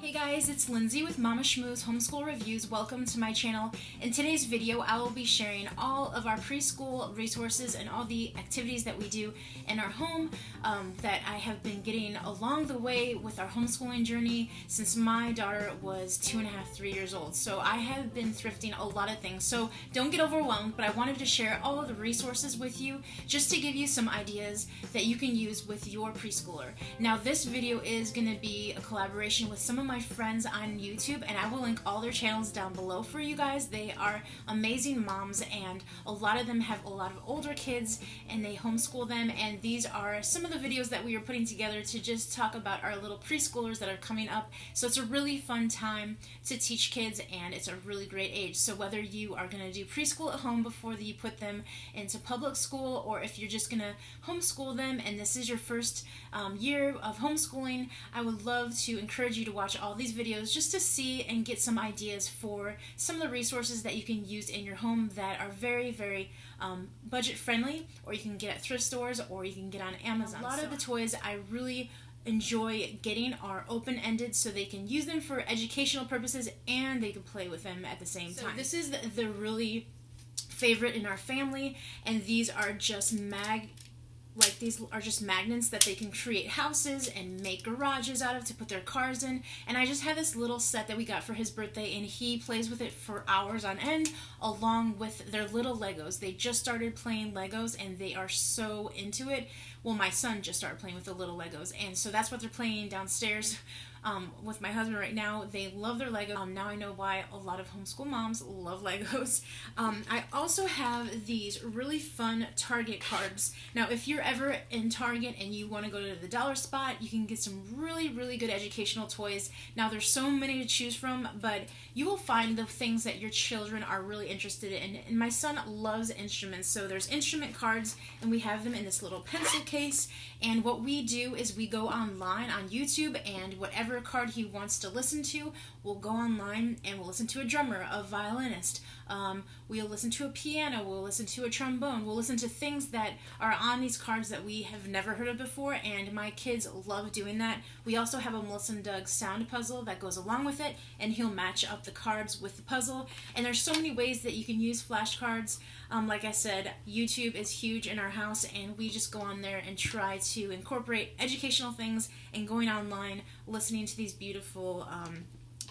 Hey guys, it's Lindsay with Mama Schmooze Homeschool Reviews. Welcome to my channel. In today's video, I will be sharing all of our preschool resources and all the activities that we do in our home that I have been getting along the way with our homeschooling journey since my daughter was 2.5, 3 years old. So I have been thrifting a lot of things. So don't get overwhelmed, but I wanted to share all of the resources with you just to give you some ideas that you can use with your preschooler. Now this video is going to be a collaboration with some of my friends on YouTube, and I will link all their channels down below for you guys. They are amazing moms, and a lot of them have a lot of older kids and they homeschool them, and these are some of the videos that we are putting together to just talk about our little preschoolers that are coming up. So it's a really fun time to teach kids, and it's a really great age. So whether you are going to do preschool at home before you put them into public school, or if you're just going to homeschool them and this is your first year of homeschooling, I would love to encourage you to watch all these videos just to see and get some ideas for some of the resources that you can use in your home that are very, very budget friendly, or you can get at thrift stores, or you can get on Amazon. A lot of the toys I really enjoy getting are open-ended, so they can use them for educational purposes and they can play with them at the same time. This is the really favorite in our family, and these are just magnets that they can create houses and make garages out of to put their cars in. And I just had this little set that we got for his birthday, and he plays with it for hours on end along with their little Legos. They just started playing Legos and they are so into it. Well, my son just started playing with the little Legos, and so that's what they're playing downstairs with my husband right now. They love their Legos. Now I know why a lot of homeschool moms love Legos. I also have these really fun Target cards. Now if you're ever in Target and you want to go to the dollar spot, you can get some really, really good educational toys. Now there's so many to choose from, but you will find the things that your children are really interested in. And my son loves instruments, so there's instrument cards, and we have them in this little pencil case. And what we do is we go online on YouTube, and whatever card he wants to listen to, we'll go online and we'll listen to a drummer, a violinist, we'll listen to a piano, we'll listen to a trombone, we'll listen to things that are on these cards that we have never heard of before, and my kids love doing that. We also have a Melissa and Doug sound puzzle that goes along with it, and he'll match up the cards with the puzzle. And there's so many ways that you can use flashcards. Like I said, YouTube is huge in our house, and we just go on there and try to incorporate educational things and going online, listening to these beautiful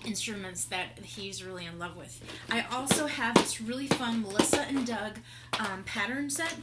instruments that he's really in love with. I also have this really fun Melissa and Doug pattern set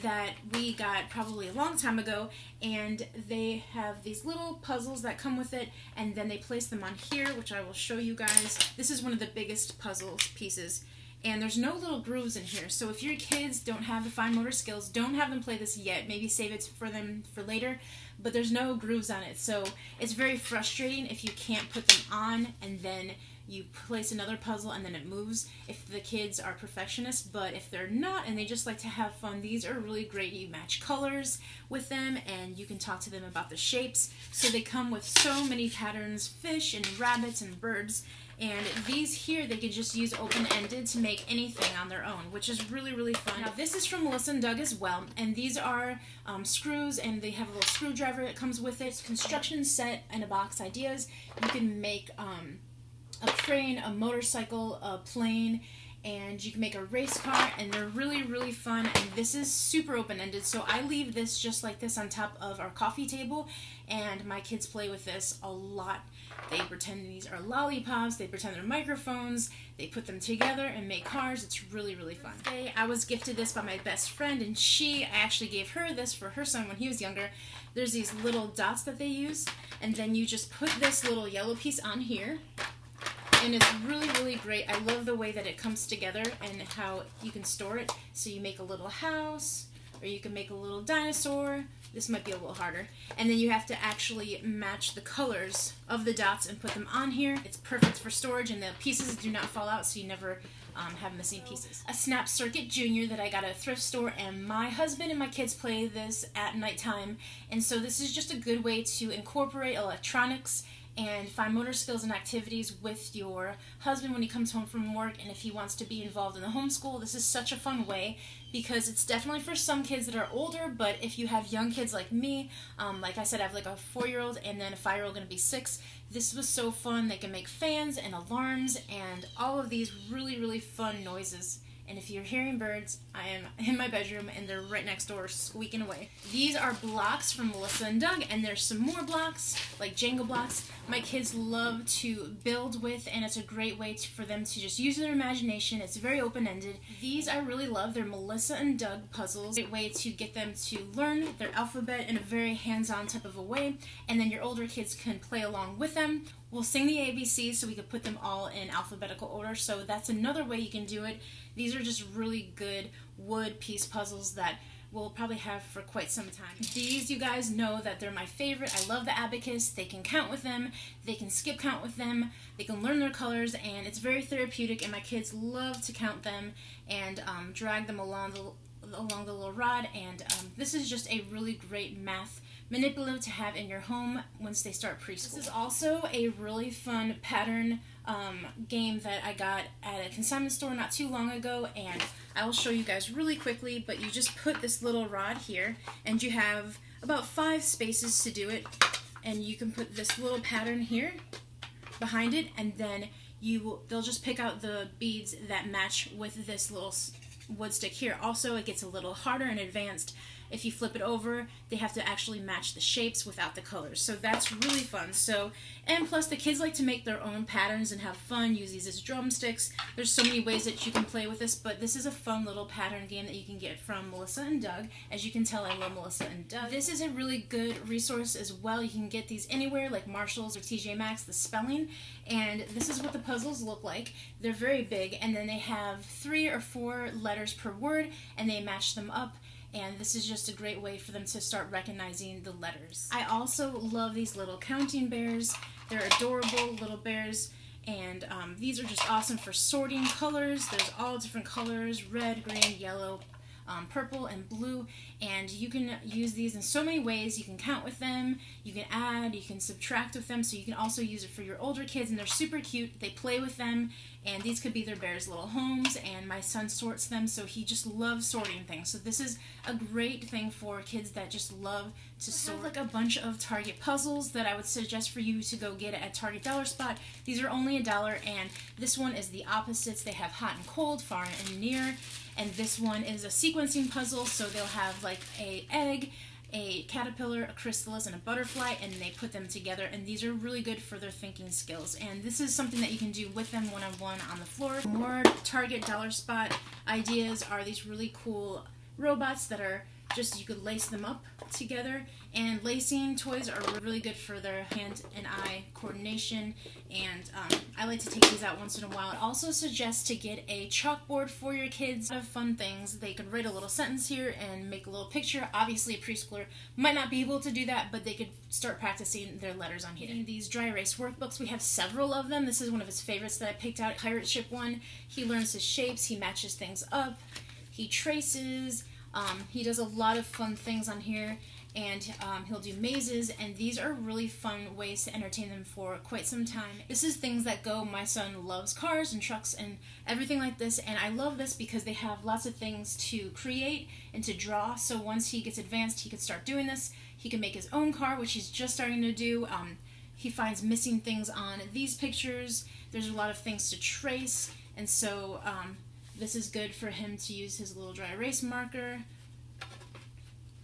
that we got probably a long time ago, and they have these little puzzles that come with it, and then they place them on here, which I will show you guys. This is one of the biggest puzzle pieces, and there's no little grooves in here, so if your kids don't have the fine motor skills, don't have them play this yet. Maybe save it for them for later, but there's no grooves on it, so it's very frustrating if you can't put them on and then you place another puzzle and then it moves if the kids are perfectionists. But if they're not and they just like to have fun, these are really great. You match colors with them and you can talk to them about the shapes. So they come with so many patterns, fish and rabbits and birds. And these here, they can just use open-ended to make anything on their own, which is really, really fun. Now, this is from Melissa and Doug as well, and these are screws, and they have a little screwdriver that comes with it. Construction set and a box ideas. You can make a crane, a motorcycle, a plane, and you can make a race car, and they're really, really fun. And this is super open-ended, so I leave this just like this on top of our coffee table, and my kids play with this a lot. They pretend these are lollipops, they pretend they're microphones, they put them together and make cars. It's really, really fun. Today, I was gifted this by my best friend, and I actually gave her this for her son when he was younger. There's these little dots that they use, and then you just put this little yellow piece on here, and it's really, really great. I love the way that it comes together and how you can store it. So you make a little house, or you can make a little dinosaur. This might be a little harder. And then you have to actually match the colors of the dots and put them on here. It's perfect for storage, and the pieces do not fall out, so you never have missing pieces. A Snap Circuit Junior that I got at a thrift store, and my husband and my kids play this at nighttime. And so this is just a good way to incorporate electronics and find motor skills and activities with your husband when he comes home from work, and if he wants to be involved in the homeschool. This is such a fun way because it's definitely for some kids that are older, but if you have young kids like me, like I said, I have like a 4-year-old and then a 5-year-old going to be 6. This was so fun. They can make fans and alarms and all of these really, really fun noises. And if you're hearing birds, I am in my bedroom and they're right next door squeaking away. These are blocks from Melissa and Doug, and there's some more blocks, like Jenga blocks. My kids love to build with, and it's a great way for them to just use their imagination. It's very open-ended. These I really love. They're Melissa and Doug puzzles. Great way to get them to learn their alphabet in a very hands-on type of a way, and then your older kids can play along with them. We'll sing the ABCs so we could put them all in alphabetical order, so that's another way you can do it. These are just really good wood piece puzzles that we'll probably have for quite some time. These, you guys know that they're my favorite. I love the abacus. They can count with them, they can skip count with them, they can learn their colors, and it's very therapeutic, and my kids love to count them and drag them along the little rod, and this is just a really great math manipulative to have in your home once they start preschool. This is also a really fun pattern game that I got at a consignment store not too long ago, and I will show you guys really quickly, but you just put this little rod here and you have about 5 spaces to do it, and you can put this little pattern here behind it, and then they'll just pick out the beads that match with this little wood stick here. Also, it gets a little harder and advanced. If you flip it over, they have to actually match the shapes without the colors. So that's really fun. And plus the kids like to make their own patterns and have fun, use these as drumsticks. There's so many ways that you can play with this, but this is a fun little pattern game that you can get from Melissa and Doug. As you can tell, I love Melissa and Doug. This is a really good resource as well. You can get these anywhere, like Marshall's or TJ Maxx, the spelling. And this is what the puzzles look like. They're very big, and then they have 3 or 4 letters per word, and they match them up. And this is just a great way for them to start recognizing the letters. I also love these little counting bears. They're adorable little bears, and these are just awesome for sorting colors. There's all different colors: red, green, yellow, purple, and blue, and you can use these in so many ways. You can count with them, you can add, you can subtract with them, so you can also use it for your older kids, and they're super cute. They play with them, and these could be their bears' little homes, and my son sorts them, so he just loves sorting things. So this is a great thing for kids that just love to sort. I have like a bunch of Target puzzles that I would suggest for you to go get at Target Dollar Spot. These are only $1, and this one is the opposites. They have hot and cold, far and near, and this one is a sequencing puzzle, so they'll have like a egg, a caterpillar, a chrysalis, and a butterfly, and they put them together, and these are really good for their thinking skills. And this is something that you can do with them one-on-one on the floor. More Target Dollar Spot ideas are these really cool robots that are just, you could lace them up together, and lacing toys are really good for their hand and eye coordination, and I like to take these out once in a while. I also suggest to get a chalkboard for your kids. Have fun things. They could write a little sentence here and make a little picture. Obviously a preschooler might not be able to do that, but they could start practicing their letters on here. These dry erase workbooks, we have several of them. This is one of his favorites that I picked out, pirate ship one. He learns his shapes, he matches things up, he traces, he does a lot of fun things on here, and he'll do mazes, and these are really fun ways to entertain them for quite some time. This is Things That Go. My son loves cars and trucks and everything like this, and I love this because they have lots of things to create and to draw, so once he gets advanced, he can start doing this. He can make his own car, which he's just starting to do. He finds missing things on these pictures. There's a lot of things to trace, and so this is good for him to use his little dry erase marker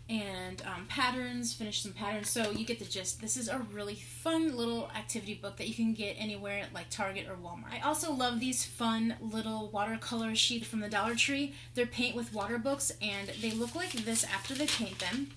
and patterns, finish some patterns. So you get the gist. This is a really fun little activity book that you can get anywhere like Target or Walmart. I also love these fun little watercolor sheets from the Dollar Tree. They're paint with water books, and they look like this after they paint them,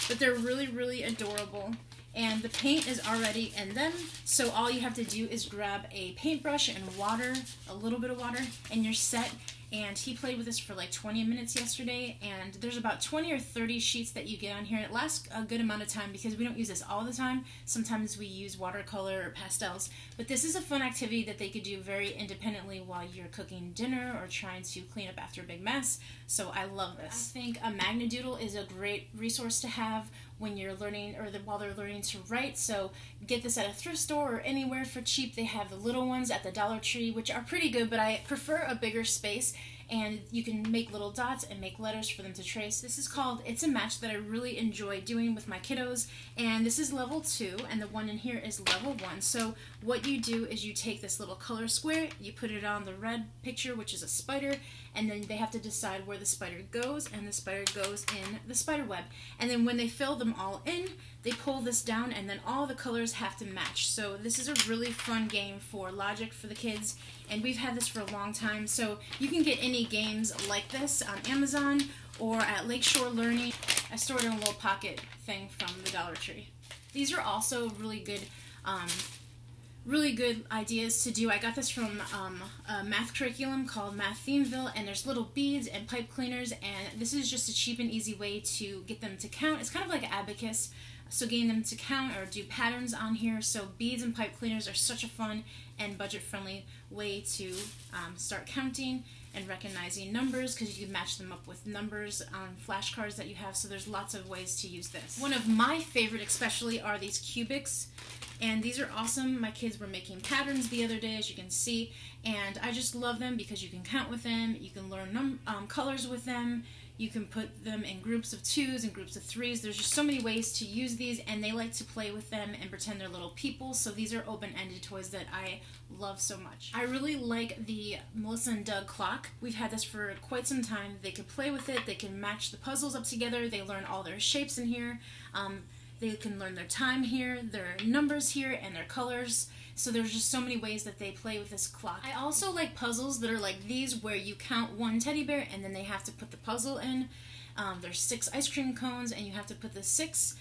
but they're really, really adorable. And the paint is already in them, so all you have to do is grab a paintbrush and water, a little bit of water, and you're set. And he played with this for like 20 minutes yesterday, and there's about 20 or 30 sheets that you get on here, and it lasts a good amount of time because we don't use this all the time. Sometimes we use watercolor or pastels, but this is a fun activity that they could do very independently while you're cooking dinner or trying to clean up after a big mess, so I love this. I think a Magnadoodle is a great resource to have when you're learning, or while they're learning to write. So get this at a thrift store or anywhere for cheap. They have the little ones at the Dollar Tree, which are pretty good, but I prefer a bigger space, and you can make little dots and make letters for them to trace. This is called It's a Match, that I really enjoy doing with my kiddos, and this is level 2, and the one in here is level 1. So what you do is you take this little color square, you put it on the red picture, which is a spider, and then they have to decide where the spider goes, and the spider goes in the spider web. And then when they fill them all in, they pull this down, and then all the colors have to match. So this is a really fun game for logic for the kids, and we've had this for a long time. So you can get any games like this on Amazon or at Lakeshore Learning. I stored in a little pocket thing from the Dollar Tree. These are also really good ideas to do. I got this from a math curriculum called Math Themeville, and there's little beads and pipe cleaners, and this is just a cheap and easy way to get them to count. It's kind of like an abacus, so getting them to count or do patterns on here. So beads and pipe cleaners are such a fun and budget-friendly way to start counting and recognizing numbers, because you can match them up with numbers on flashcards that you have. So there's lots of ways to use this. One of my favorite especially are these cubics, and these are awesome. My kids were making patterns the other day, as you can see, and I just love them because you can count with them, you can learn colors with them, you can put them in groups of 2s and groups of 3s. There's just so many ways to use these, and they like to play with them and pretend they're little people. So these are open-ended toys that I love so much. I really like the Melissa and Doug clock. We've had this for quite some time. They can play with it, they can match the puzzles up together, they learn all their shapes in here. They can learn their time here, their numbers here, and their colors. So there's just so many ways that they play with this clock. I also like puzzles that are like these, where you count one teddy bear and then they have to put the puzzle in. There's 6 ice cream cones and you have to put the 6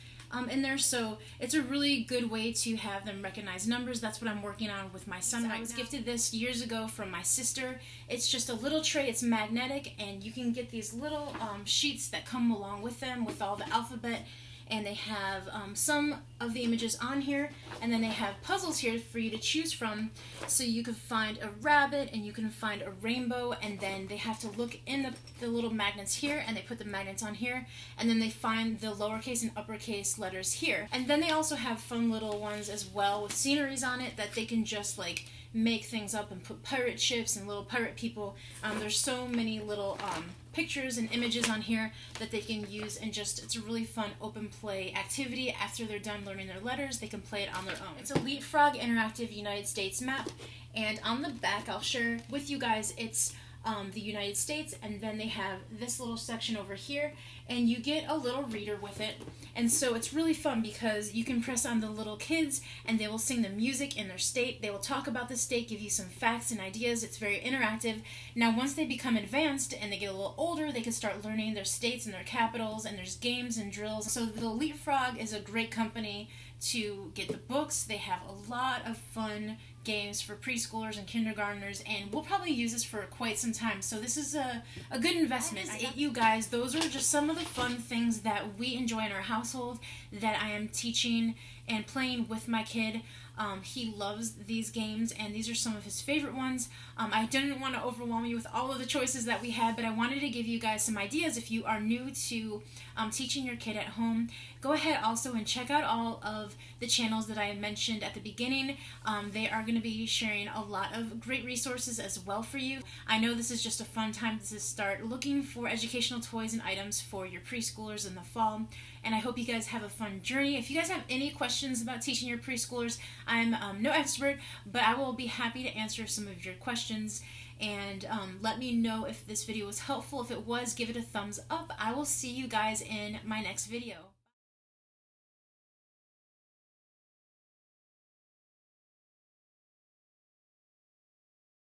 in there. So it's a really good way to have them recognize numbers. That's what I'm working on with my son. I was gifted this years ago from my sister. It's just a little tray, it's magnetic, and you can get these little sheets that come along with them with all the alphabet. And they have some of the images on here, and then they have puzzles here for you to choose from. So you can find a rabbit, and you can find a rainbow, and then they have to look in the little magnets here, and they put the magnets on here, and then they find the lowercase and uppercase letters here. And then they also have fun little ones as well with sceneries on it that they can just like make things up and put pirate ships and little pirate people. There's so many little pictures and images on here that they can use, and just it's a really fun open play activity. After they're done learning their letters, they can play it on their own. It's a Leapfrog interactive United States map, and on the back I'll share with you guys it's the United States, and then they have this little section over here, and you get a little reader with it. And so it's really fun because you can press on the little kids and they will sing the music in their state. They will talk about the state, give you some facts and ideas. It's very interactive. Now once they become advanced and they get a little older, they can start learning their states and their capitals, and there's games and drills. So the Leapfrog is a great company to get the books. They have a lot of fun games for preschoolers and kindergartners, and we'll probably use this for quite some time. So this is a good investment. You guys, those are just some of the fun things that we enjoy in our household that I am teaching and playing with my kid. He loves these games, and these are some of his favorite ones. I didn't want to overwhelm you with all of the choices that we had, but I wanted to give you guys some ideas. If you are new to teaching your kid at home, go ahead also and check out all of the channels that I mentioned at the beginning. They are going to be sharing a lot of great resources as well for you. I know this is just a fun time to start looking for educational toys and items for your preschoolers in the fall, and I hope you guys have a fun journey. If you guys have any questions about teaching your preschoolers, I'm no expert, but I will be happy to answer some of your questions. And let me know if this video was helpful. If it was, give it a thumbs up. I will see you guys in my next video.